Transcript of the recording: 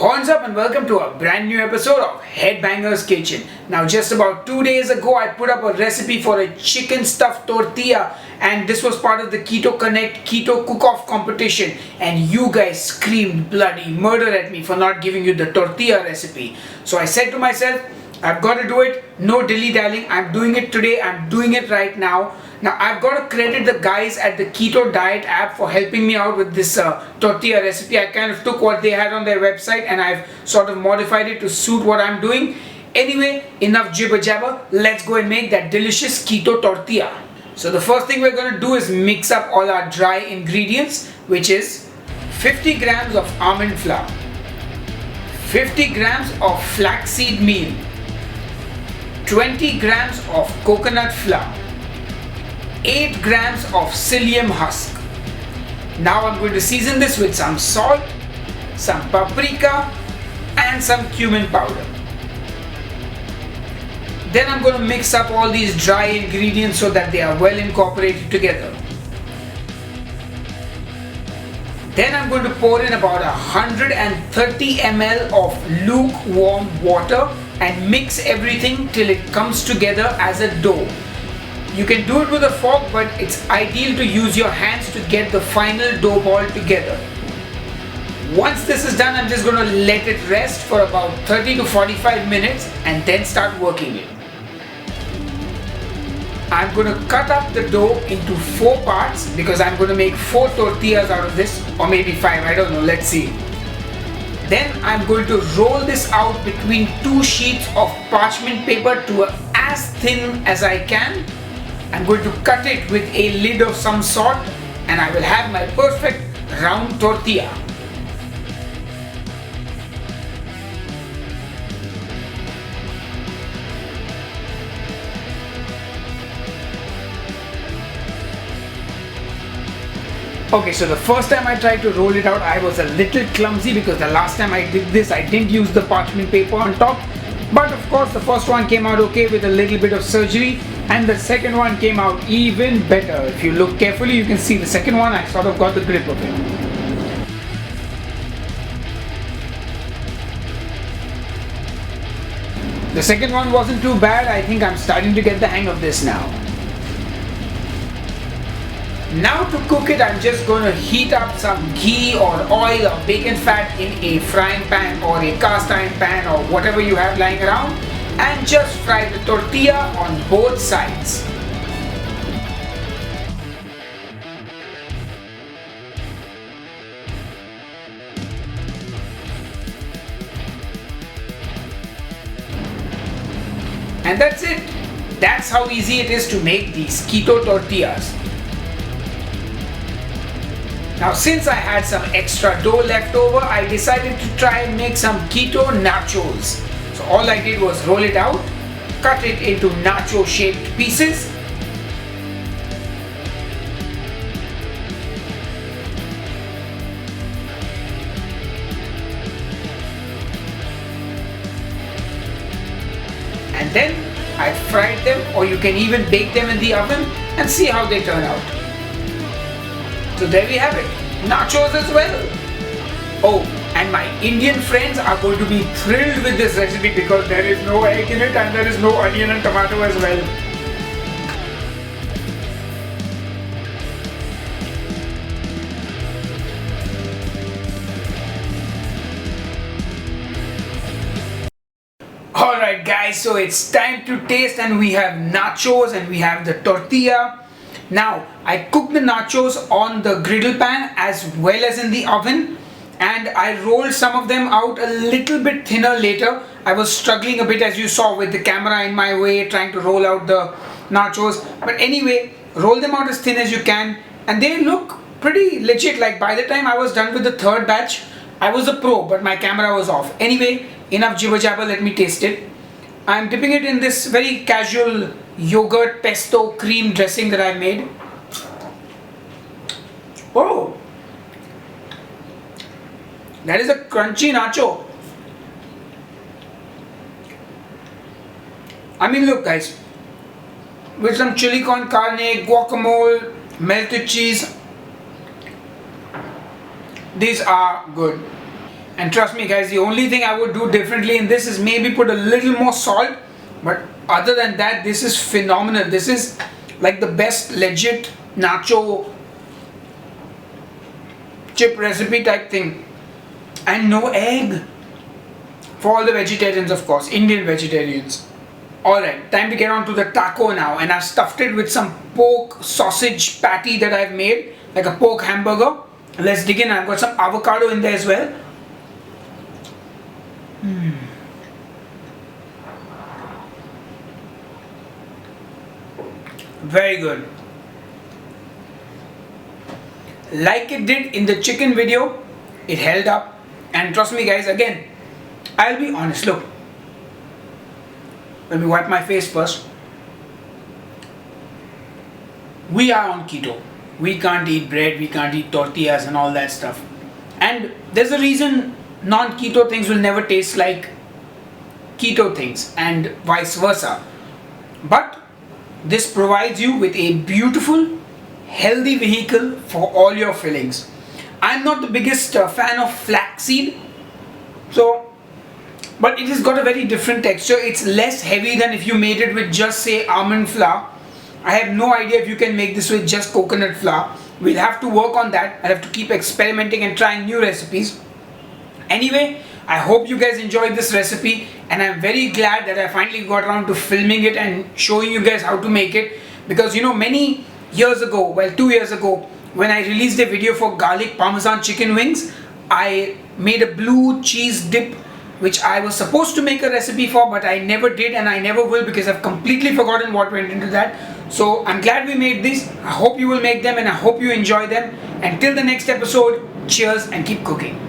Horns up and welcome to a brand new episode of Headbanger's Kitchen. Now just about 2 days ago I put up a recipe for a chicken stuffed tortilla, and this was part of the Keto Connect Keto Cook-Off competition, and you guys screamed bloody murder at me for not giving you the tortilla recipe. So I said to myself, I've got to do it, no dilly-dallying, I'm doing it today, I'm doing it right now. Now I've got to credit the guys at the Keto Diet app for helping me out with this tortilla recipe. I kind of took what they had on their website and I've sort of modified it to suit what I'm doing. Anyway, enough jibber jabber, let's go and make that delicious keto tortilla. So the first thing we're going to do is mix up all our dry ingredients, which is 50 grams of almond flour, 50 grams of flaxseed meal, 20 grams of coconut flour, 8 grams of psyllium husk. Now I'm going to season this with some salt, some paprika and some cumin powder. Then I'm going to mix up all these dry ingredients so that they are well incorporated together. Then I'm going to pour in about 130 ml of lukewarm water and mix everything till it comes together as a dough. You can do it with a fork, but it's ideal to use your hands to get the final dough ball together. Once this is done, I'm just going to let it rest for about 30 to 45 minutes and then start working it. I'm going to cut up the dough into 4 parts because I'm going to make 4 tortillas out of this, or maybe 5, I don't know, let's see. Then I'm going to roll this out between 2 sheets of parchment paper to as thin as I can. I'm going to cut it with a lid of some sort and I will have my perfect round tortilla. Okay, so the first time I tried to roll it out, I was a little clumsy because the last time I did this, I didn't use the parchment paper on top. But of course, the first one came out okay with a little bit of surgery, and the second one came out even better. If you look carefully, you can see the second one, I sort of got the grip of it. The second one wasn't too bad. I think I'm starting to get the hang of this now. Now to cook it, I'm just going to heat up some ghee or oil or bacon fat in a frying pan or a cast iron pan or whatever you have lying around, and just fry the tortilla on both sides. And that's it. That's how easy it is to make these keto tortillas. Now since I had some extra dough left over, I decided to try and make some keto nachos. So all I did was roll it out, cut it into nacho shaped pieces, and then I fried them, or you can even bake them in the oven and see how they turn out. So there we have it, nachos as well. Oh, and my Indian friends are going to be thrilled with this recipe because there is no egg in it and there is no onion and tomato as well. Alright guys, so it's time to taste, and we have nachos and we have the tortilla. Now, I cooked the nachos on the griddle pan as well as in the oven, and I rolled some of them out a little bit thinner later. I was struggling a bit, as you saw, with the camera in my way trying to roll out the nachos. But anyway, roll them out as thin as you can and they look pretty legit. Like by the time I was done with the third batch, I was a pro, but my camera was off. Anyway, enough jibber jabber, let me taste it. I'm dipping it in this very casual yogurt pesto cream dressing that I made. Oh, that is a crunchy nacho. I mean, look guys, with some chili con carne, guacamole, melted cheese, these are good. And trust me guys, the only thing I would do differently in this is maybe put a little more salt, but other than that, this is phenomenal. This is like the best legit nacho chip recipe type thing. And no egg for all the vegetarians, of course, Indian vegetarians. Alright, time to get on to the taco now, and I've stuffed it with some pork sausage patty that I've made, like a pork hamburger. Let's dig in. I've got some avocado in there as well. Very good. Like it did in the chicken video, it held up. And trust me guys, again, I'll be honest, look. Let me wipe my face first. We are on keto. We can't eat bread, we can't eat tortillas and all that stuff. And there's a reason non-keto things will never taste like keto things and vice versa. But this provides you with a beautiful, healthy vehicle for all your fillings. I'm not the biggest fan of flaxseed, but it has got a very different texture. It's less heavy than if you made it with just say almond flour. I have no idea if you can make this with just coconut flour. We'll have to work on that. I'll have to keep experimenting and trying new recipes. Anyway, I hope you guys enjoyed this recipe, and I'm very glad that I finally got around to filming it and showing you guys how to make it. Because many years ago, well 2 years ago, when I released a video for garlic parmesan chicken wings, I made a blue cheese dip which I was supposed to make a recipe for, but I never did and I never will because I've completely forgotten what went into that. So I'm glad we made these. I hope you will make them and I hope you enjoy them. Until the next episode, cheers and keep cooking.